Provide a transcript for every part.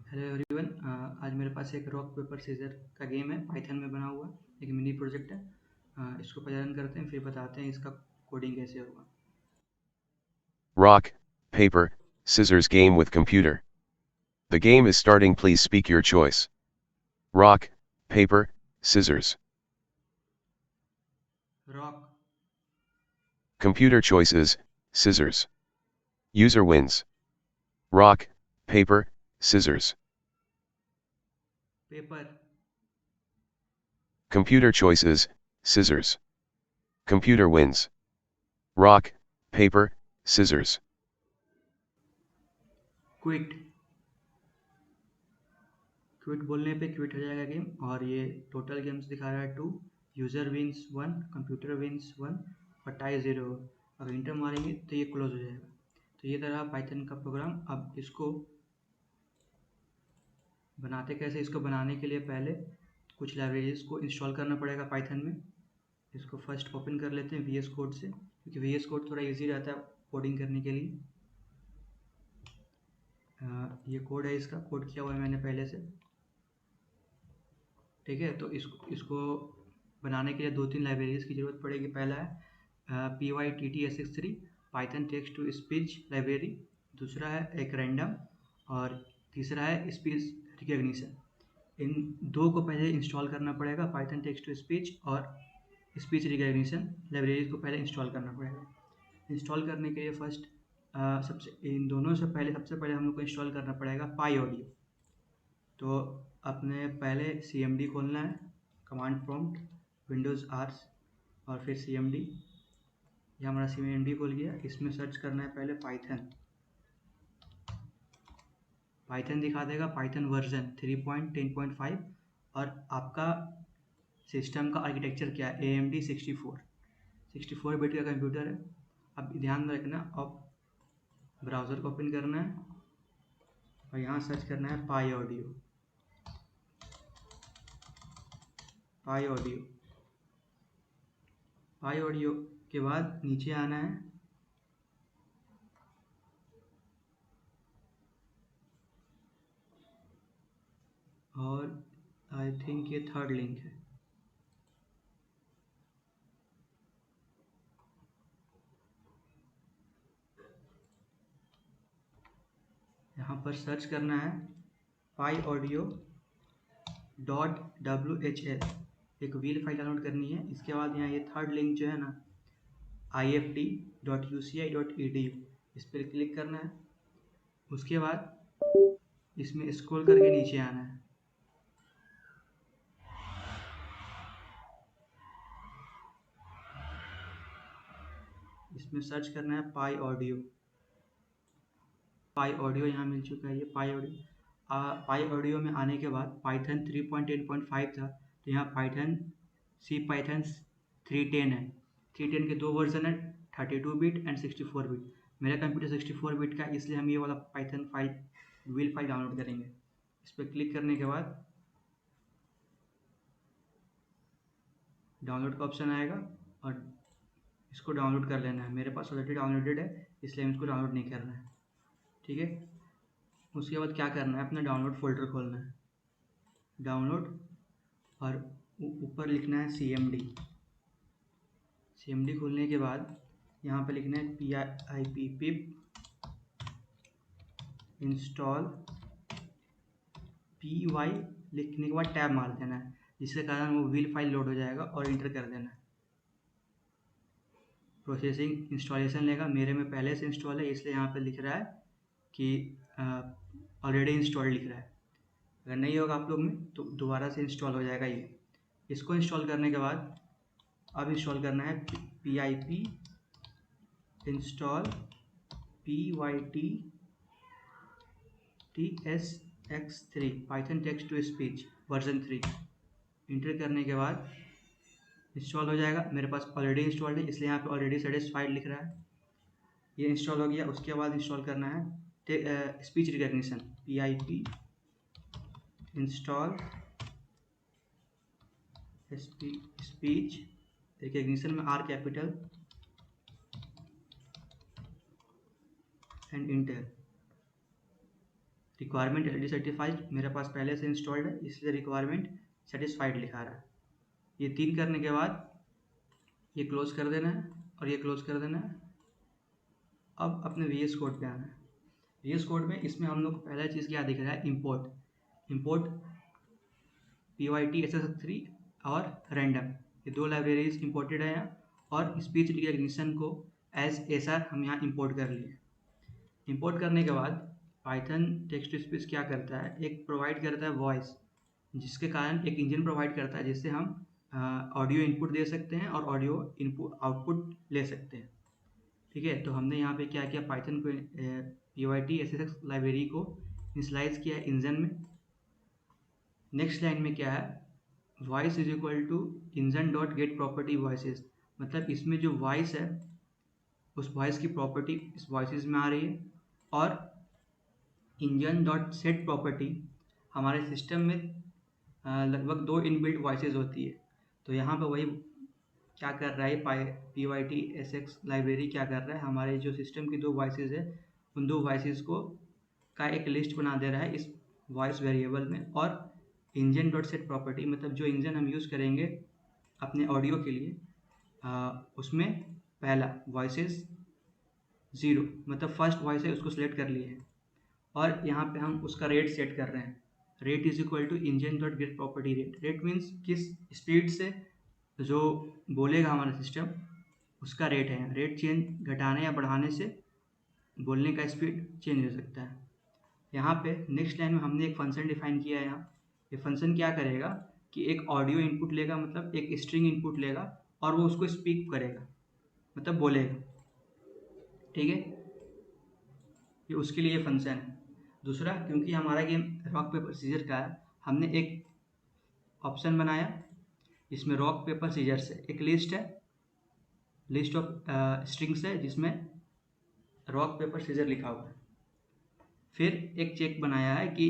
Hello everyone. आज मेरे पास एक रॉक पेपर सीजर का गेम है, पाइथन में बना हुआ एक मिनी प्रोजेक्ट है। इसको पहले रन करते हैं, फिर बताते हैं इसका कोडिंग कैसे होगा। Rock, paper, scissors game with computer. The game is starting. Please speak your choice. Rock, paper, scissors. Rock, Computer choices, scissors. User wins. Rock, paper, scissors. Paper, Computer choices, scissors. Computer wins. Rock, paper, scissors. Quit. Quit बोलने पे quit हो जाएगा game, और ये total games दिखा रहा है 2। User wins 1, computer wins 1 और टाई 0। अगर इंटर मारेंगे तो ये क्लोज हो जाएगा। तो ये तरह पाइथन का प्रोग्राम। अब इसको बनाते कैसे? इसको बनाने के लिए पहले कुछ लाइब्रेरीज को इंस्टॉल करना पड़ेगा पाइथन में। इसको फर्स्ट ओपन कर लेते हैं VS कोड से, क्योंकि VS कोड थोड़ा इजी रहता है कोडिंग करने के लिए। ये कोड है, इसका कोड किया हुआ है मैंने पहले से। ठीक है, तो इसको बनाने के लिए 2-3 लाइब्रेरीज की ज़रूरत पड़ेगी। पहला है pyttsx3 Python text to speech library. दूसरा है एक रैंडम, और तीसरा है स्पीच रिकग्निशन। इन दो को पहले इंस्टॉल करना पड़ेगा, पाइथन टेक्स्ट टू स्पीच और स्पीच रिकग्निशन लाइब्रेरीज को पहले इंस्टॉल करना पड़ेगा। इंस्टॉल करने के लिए फर्स्ट सबसे पहले हम लोग को इंस्टॉल करना पड़ेगा पाई ऑडियो। तो अपने पहले CMD खोलना है, कमांड प्रॉम्प्ट विंडोज़ आर्स और फिर CMD। ये हमारा CMD खुल गया। इसमें सर्च करना है पहले पाइथन। पाइथन दिखा देगा पाइथन वर्जन 3.10.5, और आपका सिस्टम का आर्किटेक्चर क्या है, AMD 64 बिट का कंप्यूटर है। अब ध्यान में रखना, अब ब्राउज़र को ओपन करना है और यहाँ सर्च करना है पाई ऑडियो। पाई ऑडियो पाई ऑडियो के बाद नीचे आना है, और आई थिंक ये थर्ड लिंक है। यहाँ पर सर्च करना है पाई ऑडियो .whl, एक व्हील फाइल डाउनलोड करनी है। इसके बाद यहाँ ये थर्ड लिंक जो है ना, ift.uci.edu, इस पर क्लिक करना है। उसके बाद इसमें स्क्रॉल करके नीचे आना है। इसमें सर्च करना है पाई ऑडियो। पाई ऑडियो यहाँ मिल चुका है, ये पाई ऑडियो। पाई ऑडियो में आने के बाद पाइथन 3.10.5 था, तो यहाँ पाइथन 310 है। 310 के दो वर्जन है, 32 बिट एंड 64 बिट। मेरा कंप्यूटर 64 बिट का, इसलिए हम ये वाला Python file wheel file download करेंगे। इस पर क्लिक करने के बाद डाउनलोड का ऑप्शन आएगा, और इसको डाउनलोड कर लेना है। मेरे पास ऑलरेडी डाउनलोडेड है, इसलिए हम इसको डाउनलोड नहीं कर रहे हैं। ठीक है, उसके बाद क्या करना है, अपना डाउनलोड फोल्डर खोलना है, डाउनलोड, और ऊपर लिखना है CMD। CMD खोलने के बाद यहाँ पे लिखना है pip इंस्टॉल py। लिखने के बाद टैब मार देना है, जिसके कारण वो व्हील फाइल लोड हो जाएगा, और इंटर कर देना है। प्रोसेसिंग इंस्टॉलेशन लेगा। मेरे में पहले से इंस्टॉल है, इसलिए यहाँ पे लिख रहा है कि ऑलरेडी इंस्टॉल लिख रहा है। अगर नहीं होगा आप लोग में तो दोबारा से इंस्टॉल हो जाएगा ये। इसको इंस्टॉल करने के बाद अब इंस्टॉल करना है pip install pyttsx3 Python text to speech version 3। Enter करने के बाद इंस्टॉल हो जाएगा। मेरे पास ऑलरेडी इंस्टॉल्ड है, इसलिए यहाँ पे ऑलरेडी सेटिस्फाइड लिख रहा है। ये इंस्टॉल हो गया। उसके बाद इंस्टॉल करना है speech recognition, pip install speech recognition में R capital and inter. Requirement already certified मेरे पास पहले से इंस्टॉल्ड है, इसलिए रिक्वायरमेंट सेटिस्फाइड लिखा रहा है। ये 3 करने के बाद ये क्लोज कर देना है और ये क्लोज कर देना है। अब अपने VS कोड पे आना है। VS कोड में इसमें हम लोग को पहला चीज़ क्या दिख रहा है, इंपोर्ट pyt-ss3 और रैंडम, ये 2 लाइब्रेरीज इंपोर्टेड है यहाँ, और स्पीच रिकग्निशन को एज SR हम यहाँ इंपोर्ट कर लिए। इंपोर्ट करने के बाद पाइथन टेक्स्ट टू स्पीच क्या करता है, एक प्रोवाइड करता है वॉइस, जिसके कारण एक इंजन प्रोवाइड करता है जिससे हम ऑडियो इनपुट दे सकते हैं और ऑडियो इनपुट आउटपुट ले सकते हैं। ठीक है, तो हमने यहाँ पे क्या किया, पाइथन को pyt-ss लाइब्रेरी को इनिशियलाइज किया इंजन में। नेक्स्ट लाइन में क्या है, voice is equal to engine dot get property voices, मतलब इसमें जो वॉइस है उस वॉइस की प्रॉपर्टी इस वॉइसेस में आ रही है, और इंजन डॉट सेट प्रॉपर्टी हमारे सिस्टम में लगभग 2 इनबिल्ट वॉइसेस होती है। तो यहाँ पे वही क्या कर रहा है, pyt-ss लाइब्रेरी क्या कर रहा है, हमारे जो सिस्टम की 2 वॉइसेस है उन 2 वॉइसेस को का एक लिस्ट बना दे रहा है इस वॉइस वेरिएबल में, और इंजन डॉट सेट प्रॉपर्टी मतलब जो इंजन हम यूज़ करेंगे अपने ऑडियो के लिए उसमें पहला वॉइसेस 0 मतलब फर्स्ट वॉइस है उसको सिलेक्ट कर लिए हैं, और यहाँ पे हम उसका रेट सेट कर रहे हैं, rate is equal to engine dot get property rate. Rate means किस स्पीड से जो बोलेगा हमारा सिस्टम उसका रेट है। रेट चेंज घटाने या बढ़ाने से बोलने का स्पीड चेंज हो सकता है। यहाँ पे नेक्स्ट लाइन में हमने एक फंक्शन डिफाइन किया है। यहाँ ये फंक्शन क्या करेगा कि एक ऑडियो इनपुट लेगा, मतलब एक स्ट्रिंग इनपुट लेगा और वो उसको स्पीक करेगा, मतलब बोलेगा। ठीक है, ये उसके लिए फंक्शन है। दूसरा, क्योंकि हमारा गेम रॉक पेपर सीजर का है, हमने एक ऑप्शन बनाया, इसमें रॉक पेपर सीजर से एक लिस्ट है, लिस्ट ऑफ स्ट्रिंग्स है जिसमें रॉक पेपर सीजर लिखा हुआ है। फिर एक चेक बनाया है कि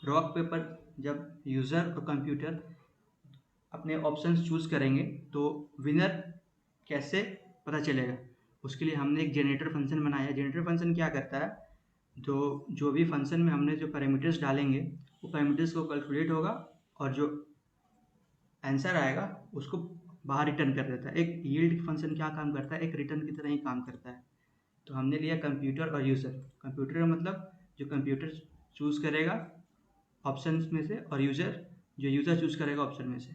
रॉक पेपर जब यूज़र और कंप्यूटर अपने ऑप्शंस चूज़ करेंगे तो विनर कैसे पता चलेगा, उसके लिए हमने एक जनरेटर फंक्शन बनाया है। जनरेटर फंक्शन क्या करता है, जो भी फंक्शन में हमने जो पैरामीटर्स डालेंगे वो पैरामीटर्स को कैलकुलेट होगा और जो आंसर आएगा उसको बाहर रिटर्न कर देता है। एक यील्ड फंक्शन क्या काम करता है, एक रिटर्न की तरह ही काम करता है। तो हमने लिया कंप्यूटर और यूज़र। कंप्यूटर का मतलब जो कंप्यूटर चूज़ करेगा ऑप्शंस में से, और यूज़र जो यूज़र चूज़ करेगा ऑप्शन में से।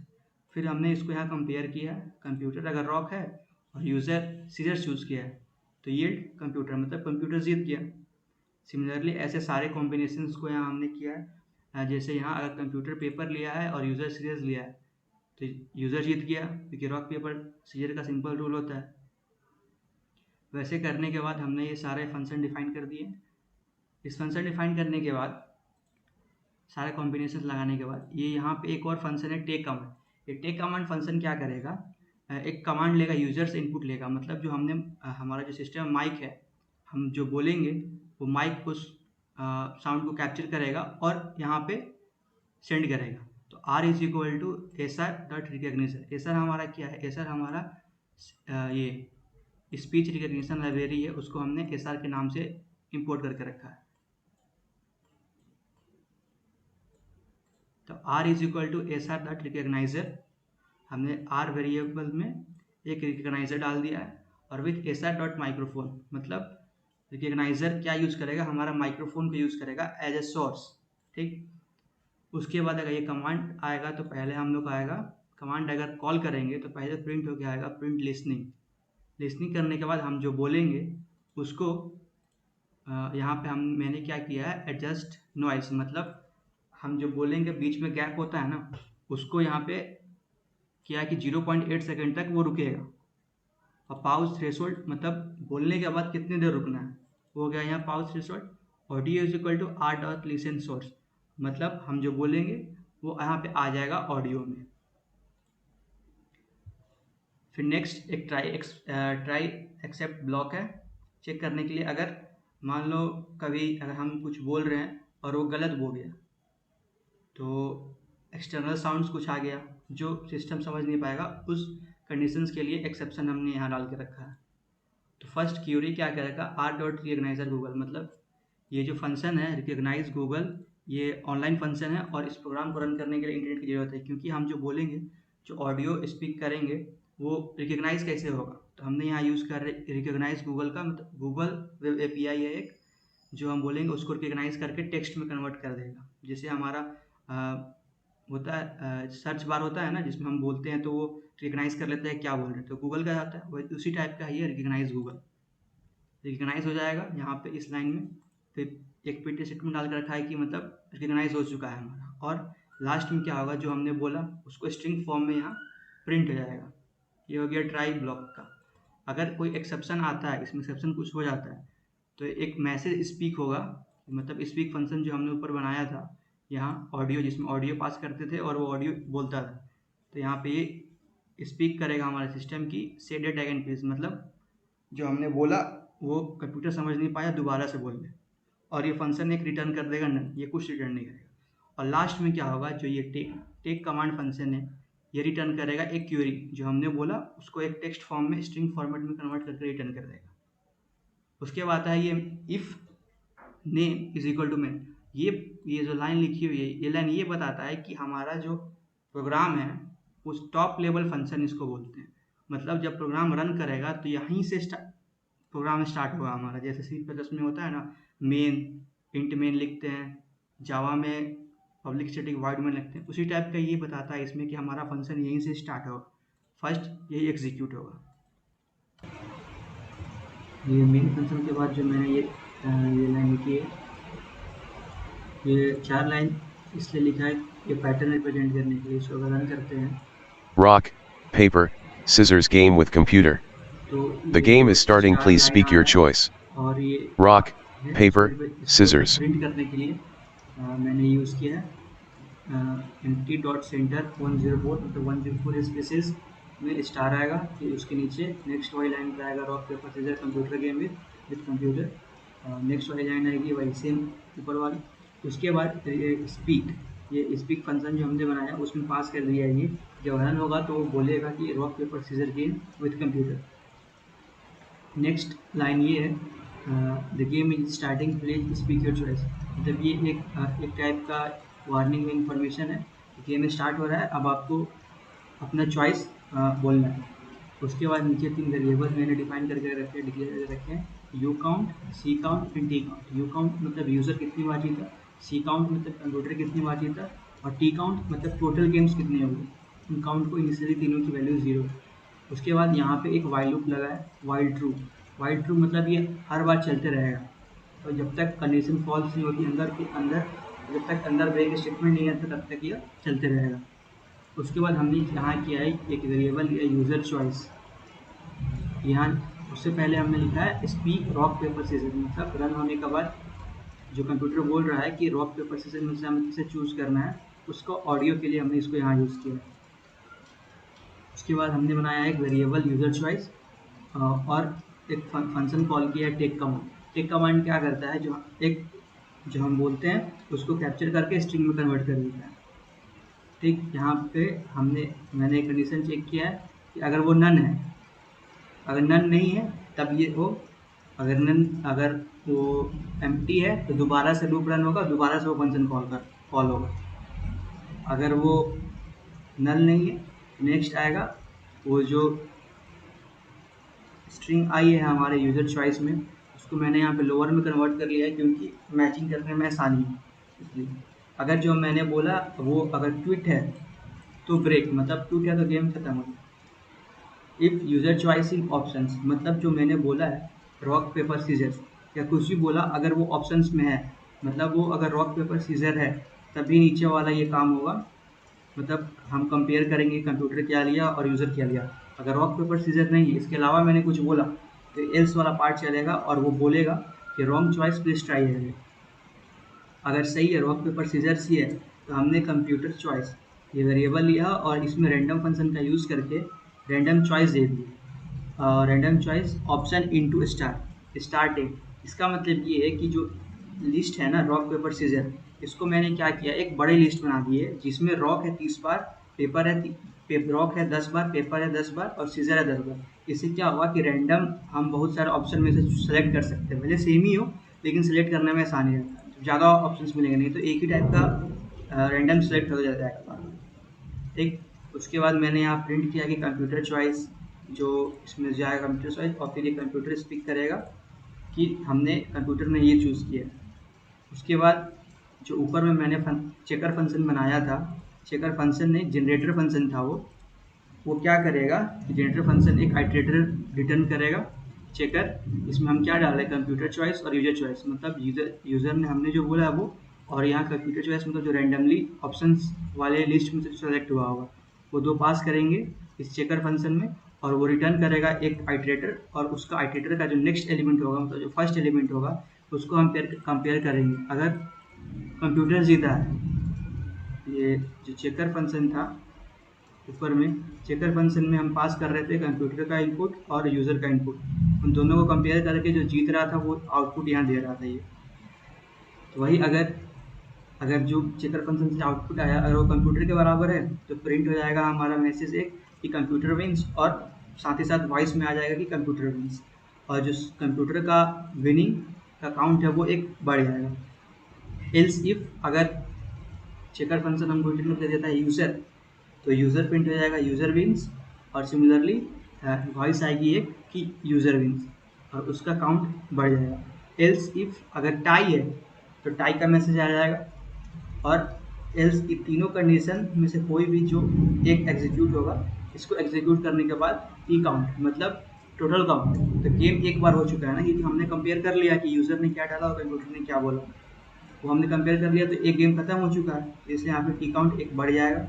फिर हमने इसको यहाँ कंपेयर किया, कंप्यूटर अगर रॉक है और यूज़र सीजर चूज़ किया है तो यील्ड कंप्यूटर, मतलब कंप्यूटर जीत गया। सिमिलरली ऐसे सारे कॉम्बिनेशंस को यहाँ हमने किया है। जैसे यहाँ अगर कंप्यूटर पेपर लिया है और यूज़र सीजर लिया है तो यूज़र जीत गया, क्योंकि रॉक पेपर सीजर का सिंपल रूल होता है। वैसे करने के बाद हमने ये सारे फंक्शन डिफाइन कर दिए। इस फंक्शन डिफाइन करने के बाद सारे कॉम्बिनेशन लगाने के बाद ये यहाँ पे एक और फंक्शन है टेक कमांड। ये टेक कमांड फंक्शन क्या करेगा, एक कमांड लेगा, यूजर से इनपुट लेगा, मतलब जो हमने हमारा जो सिस्टम माइक है, हम जो बोलेंगे वो माइक उस साउंड को कैप्चर करेगा और यहाँ पे सेंड करेगा। तो R is equal to SR dot recognition. SR हमारा क्या है, SR हमारा ये स्पीच रिकग्निशन लाइब्रेरी है, उसको हमने SR के नाम से इंपोर्ट करके रखा है। तो R is equal to SR dot recognizer, हमने R वेरिएबल में एक रिकग्नाइजर डाल दिया है, और विथ SR डॉट माइक्रोफोन, मतलब रिकग्नाइजर क्या यूज़ करेगा, हमारा माइक्रोफोन को यूज़ करेगा एज ए सोर्स। ठीक, उसके बाद अगर ये कमांड आएगा तो पहले हम लोग आएगा, कमांड अगर कॉल करेंगे तो पहले प्रिंट होकर आएगा प्रिंट लिसनिंग। लिसनिंग करने के बाद हम जो बोलेंगे उसको यहाँ पे मैंने क्या किया है, एडजस्ट नॉइस, मतलब हम जो बोलेंगे बीच में गैप होता है ना, उसको यहाँ पे किया कि 0.8 सेकेंड तक वो रुकेगा। और पाउज थ्रेशोल्ड मतलब बोलने के बाद कितनी देर रुकना है, वो हो गया यहाँ pause threshold. Audio is equal to R dot listen source, मतलब हम जो बोलेंगे वो यहाँ पे आ जाएगा ऑडियो में। फिर नेक्स्ट एक ट्राई एक्सेप्ट ब्लॉक है, चेक करने के लिए अगर मान लो कभी अगर हम कुछ बोल रहे हैं और वो गलत बोल गया तो एक्सटर्नल साउंड्स कुछ आ गया जो सिस्टम समझ नहीं पाएगा, उस कंडीशंस के लिए एक्सेप्शन हमने यहाँ डाल के रखा है। तो फर्स्ट क्यूरी क्या करेगा, R डॉट रिकग्नाइजर गूगल, मतलब ये जो फंक्शन है रिकॉग्नाइज गूगल, ये ऑनलाइन फंक्शन है और इस प्रोग्राम को रन करने के लिए इंटरनेट की ज़रूरत है, क्योंकि हम जो बोलेंगे, जो ऑडियो स्पीक करेंगे, वो रिकॉग्नाइज कैसे होगा। तो हमने यहाँ यूज़ कर रहे रिकॉग्नाइज गूगल का, मतलब गूगल वेब एपीआई है एक, जो हम बोलेंगे उसको रिकॉग्नाइज करके टेक्स्ट में कन्वर्ट कर देगा। जैसे हमारा होता है सर्च बार होता है ना, जिसमें हम बोलते हैं तो वो रिकॉग्नाइज कर लेता है क्या बोल रहे हैं, तो गूगल का आता है वही उसी टाइप का ही है रिकॉग्नाइज गूगल। रिकॉग्नाइज हो जाएगा यहाँ पे इस लाइन में, फिर एक प्रिंट स्टेटमेंट डाल कर रखा है कि मतलब रिकॉग्नाइज हो चुका है हमारा। और लास्ट में क्या होगा, जो हमने बोला उसको स्ट्रिंग फॉर्म में यहाँ प्रिंट हो जाएगा। ये हो गया ट्राई ब्लॉक का। अगर कोई एक्सेप्शन आता है, इसमें एक्सेप्शन कुछ हो जाता है, तो एक मैसेज स्पीक होगा, मतलब स्पीक फंक्शन जो हमने ऊपर बनाया था यहाँ ऑडियो, जिसमें ऑडियो पास करते थे और वो ऑडियो बोलता था, तो यहाँ पे ये स्पीक करेगा हमारे सिस्टम की से डेट अगेन प्लीज, मतलब जो हमने बोला वो कंप्यूटर समझ नहीं पाया, दोबारा से बोल दे। और ये फंक्शन एक रिटर्न कर देगा नन, ये कुछ रिटर्न नहीं करेगा। और लास्ट में क्या होगा, जो ये टेक टेक कमांड फंक्शन है, ये रिटर्न करेगा एक क्वेरी, जो हमने बोला उसको एक टेक्स्ट फॉर्म में स्ट्रिंग फॉर्मेट में कन्वर्ट करके रिटर्न कर देगा। उसके बाद आता है ये if name is equal to main. ये जो लाइन लिखी हुई है, ये लाइन ये बताता है कि हमारा जो प्रोग्राम है उस टॉप लेवल फंक्शन इसको बोलते हैं। मतलब जब प्रोग्राम रन करेगा तो यहीं से प्रोग्राम स्टार्ट होगा हमारा। जैसे सी प्लस में होता है ना, मेन इंट मेन लिखते हैं, जावा में पब्लिक स्टैटिक वॉइड मेन लिखते हैं, उसी टाइप का ये बताता है इसमें कि हमारा फंक्शन यहीं से स्टार्ट होगा, फर्स्ट यही एग्जीक्यूट होगा। ये मेन फंक्शन के बाद जो मैंने ये लाइन लिखी है, ये 4 लाइन इसलिए लिखा है ये पैटर्न रिप्रेजेंट करने के लिए। इसको अगर रन करते हैं, Rock, paper, scissors game with computer. तो The ये game जो is starting, 4 please line speak आ your रहा है, choice. और ये Rock, है, paper, इसको scissors. प्रिंट करने के लिए मैंने यूज़ किया है empty डॉट सेंटर 104, मतलब 104 स्पेसेस में स्टार आएगा, फिर उसके नीचे नेक्स्ट वाली लाइन पर आएगा rock paper scissor computer game with computer. Next वाली लाइन आएगी वही सेम ऊपर वाली। उसके बाद ये स्पीक फंक्शन जो हमने बनाया उसमें पास कर दिया है। ये जब रन होगा तो वो बोलेगा कि rock paper scissor game with computer. Next line ये है the game is starting please speak your choice, मतलब ये एक टाइप का वार्निंग में इंफॉर्मेशन है, गेम स्टार्ट हो रहा है, अब आपको अपना चॉइस बोलना है। उसके बाद नीचे 3 वेरिएबल मैंने डिफाइन करके रखे, डिक्लेयर करके रखे हैं, U count, C count and T count. U count मतलब यूज़र कितनी बार जीता, सी काउंट मतलब कंप्यूटर कितनी बार जीता, और टी काउंट मतलब टोटल गेम्स कितने हो गए। इन काउंट को इनिशियली तीनों की वैल्यू 0। उसके बाद यहाँ पे एक वाइल लूप लगा है, वाइल ट्रू। वाइल ट्रू मतलब ये हर बार चलते रहेगा, तो जब तक कंडीशन फॉल्स नहीं होती अंदर के अंदर, जब तक अंदर ब्रेक स्टेटमेंट नहीं आता तब तक ये चलते रहेगा। उसके बाद हमने यहाँ किया है एक वेरिएबल लिया यूज़र चॉइस। यहाँ उससे पहले हमने लिखा है स्पीक रॉक पेपर सीजर, मतलब रन होने के बाद जो कंप्यूटर बोल रहा है कि रॉक पेपर सीजर में से हमें किसे चूज़ करना है, उसको ऑडियो के लिए हमने इसको यहाँ यूज़ किया। उसके बाद हमने बनाया एक वेरिएबल यूज़र चॉइस और एक फंक्शन कॉल किया है टेक कमांड। टेक कमांड क्या करता है, जो हम बोलते हैं उसको कैप्चर करके स्ट्रिंग में कन्वर्ट कर देता है। ठीक, यहाँ पे मैंने एक कंडीशन चेक किया है कि अगर वो नन है, अगर नन नहीं है तब ये हो, अगर वो एम्प्टी है तो दोबारा से लूप रन होगा, दोबारा से वो फंक्शन कॉल होगा। अगर वो नल नहीं है, नेक्स्ट आएगा वो जो स्ट्रिंग आई है हमारे यूज़र चॉइस में, उसको मैंने यहाँ पे लोअर में कन्वर्ट कर लिया है क्योंकि मैचिंग करने में आसानी है इसलिए। अगर जो मैंने बोला वो अगर ट्वीट है तो ब्रेक, मतलब ट्वीट है तो गेम खत्म हो गया। If user choice in options, मतलब जो मैंने बोला है रॉक पेपर सीजर्स या कुछ भी बोला, अगर वो ऑप्शंस में है, मतलब वो अगर रॉक पेपर सीजर है तभी नीचे वाला ये काम होगा। मतलब हम कंपेयर करेंगे कंप्यूटर क्या लिया और यूज़र क्या लिया। अगर रॉक पेपर सीजर नहीं है, इसके अलावा मैंने कुछ बोला, तो एल्स वाला पार्ट चलेगा और वो बोलेगा कि रॉन्ग चॉइस प्लीज ट्राई है। अगर सही है रॉक पेपर सीजर्स ही है तो हमने कंप्यूटर चॉइस ये वेरिएबल लिया और इसमें रैंडम फंक्शन का यूज़ करके रैंडम चॉइस दे दी। Random choice option into starting. इसका मतलब ये है कि जो लिस्ट है ना रॉक पेपर सीजर, इसको मैंने क्या किया, एक बड़ी लिस्ट बना दी है जिसमें रॉक है 30 बार, पेपर है रॉक है 10 बार, पेपर है 10 बार और सीजर है 10 बार। इससे क्या हुआ कि रैंडम हम बहुत सारे ऑप्शन में से सेलेक्ट कर सकते हैं, भले सेम ही हो लेकिन सिलेक्ट करने में आसानी रहता है, ज़्यादा ऑप्शंस मिलेंगे नहीं, तो एक ही टाइप का रैंडम सिलेक्ट हो जाता है। ठीक, उसके बाद मैंने यहाँ प्रिंट किया कि कंप्यूटर चॉइस, जो इसमें जाएगा कंप्यूटर चॉइस, और फिर ये कंप्यूटर स्पीक करेगा कि हमने कंप्यूटर में ये चूज़ किया। उसके बाद जो ऊपर में मैंने चेकर फंक्शन बनाया था, चेकर फंक्शन नहीं, जनरेटर फंक्शन था वो क्या करेगा कि जनरेटर फंक्शन एक आइटरेटर रिटर्न करेगा चेकर। इसमें हम क्या डाल रहे हैं, कंप्यूटर चॉइस और यूजर चॉइस, मतलब यूज़र ने हमने जो बोला वो, और यहाँ कंप्यूटर चॉइस मतलब जो रैंडमली ऑप्शंस वाले लिस्ट में से सेलेक्ट हुआ होगा, वो दो पास करेंगे इस चेकर फंक्शन में, और वो रिटर्न करेगा एक आइटरेटर, और उसका आइटरेटर का जो नेक्स्ट एलिमेंट होगा, मतलब जो फर्स्ट एलिमेंट होगा, उसको हम कंपेयर करेंगे। अगर कंप्यूटर जीता है, ये जो चेकर फंक्शन था ऊपर में, चेकर फंक्शन में हम पास कर रहे थे कंप्यूटर का इनपुट और यूज़र का इनपुट, उन दोनों को कंपेयर करके जो जीत रहा था वो आउटपुट यहाँ दे रहा था ये। तो वही अगर जो चेकर फंक्शन से आउटपुट आया अगर वो कंप्यूटर के बराबर है तो प्रिंट हो जाएगा हमारा मैसेज एक कि कंप्यूटर विंस, और साथ ही साथ वॉइस में आ जाएगा कि कंप्यूटर विंस, और जो कंप्यूटर का विनिंग का काउंट है वो एक बढ़ जाएगा। एल्स इफ अगर चेकर फंक्शन हमको रिटर्न दे देता है यूज़र, तो यूज़र प्रिंट हो जाएगा यूज़र विंस, और सिमिलरली वॉइस आएगी एक कि यूज़र विंस, और उसका काउंट बढ़ जाएगा। एल्स इफ अगर टाई है तो टाई का मैसेज आ जाएगा, और एल्स की तीनों कंडीशन में से कोई भी जो एक एग्जीक्यूट होगा, इसको एग्जीक्यूट करने के बाद ई काउंट मतलब टोटल काउंट, तो गेम एक बार हो चुका है ना, क्योंकि हमने कंपेयर कर लिया कि यूज़र ने क्या डाला और कंप्यूटर ने क्या बोला, वो हमने कंपेयर कर लिया, तो एक गेम खत्म हो चुका है, इसलिए यहाँ पे टी काउंट एक बढ़ जाएगा।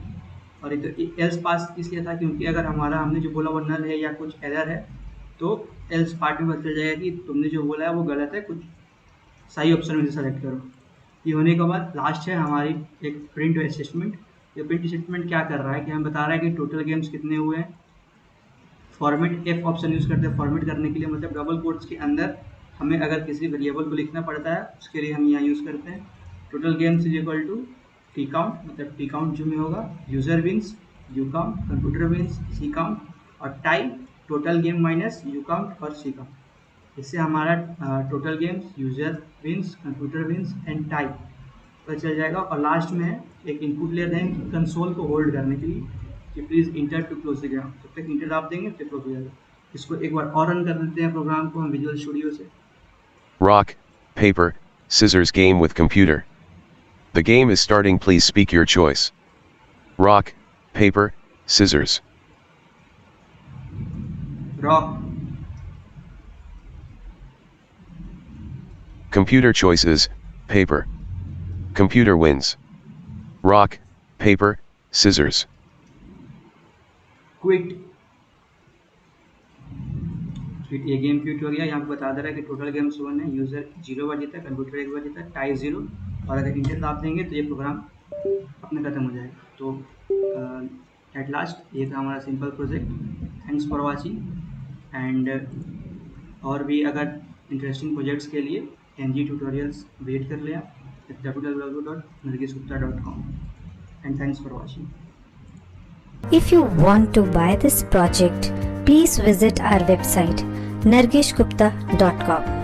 और एक तो एल्स पास इसलिए था क्योंकि अगर हमने जो बोला वो नल है या कुछ एरर है, तो एल्स पार्ट में पता चल जाएगा कि तुमने जो बोला है वो गलत है, कुछ सही ऑप्शन में से सेलेक्ट करो। ये होने के बाद लास्ट है हमारी एक प्रिंट स्टेटमेंट। ये प्रिंट स्टेटमेंट क्या कर रहा है कि हम बता रहा है कि टोटल गेम्स कितने हुए हैं। फॉर्मेट एफ ऑप्शन यूज़ करते हैं फॉर्मेट करने के लिए, मतलब डबल कोट्स के अंदर हमें अगर किसी वेरिएबल को लिखना पड़ता है उसके लिए हम यहाँ यूज़ करते हैं total games is equal to T count, मतलब टी काउंट जो में होगा user wins, U count, computer wins, C count, और tie total game minus U count और सी काउंट। इससे हमारा total games, user wins, computer wins and tie पता चल जाएगा। और लास्ट में एक इनपुट ले रहे हैं कंसोल को होल्ड करने के लिए कि please enter to close the game, जब तक इंटर आप देंगे फिर क्लोज हो जाएगा। इसको एक बार और रन कर देते हैं प्रोग्राम को हम विजुअल स्टूडियो से। Rock, paper, scissors game with computer. The game is starting, please speak your choice. Rock, paper, scissors. Rock, Computer choices, paper. Computer wins. Rock, paper, scissors. Quit, फिर ये game quit हो गया। यहाँ पे बता दे रहा है कि टोटल गेम्स 1 है, यूज़र 0 बार जीता, कंप्यूटर 1 बार जीता, टाई 0, और अगर इंटर दाब देंगे तो ये प्रोग्राम अपने ख़त्म हो जाएगा। तो एट लास्ट ये था हमारा simple project. Thanks for watching, and और भी अगर इंटरेस्टिंग प्रोजेक्ट्स के लिए NG ट्यूटोरियल्स विजिट कर लिया www.nargishgupta.com, and thanks for watching. If you want to buy this project, please visit our website nargishgupta.com.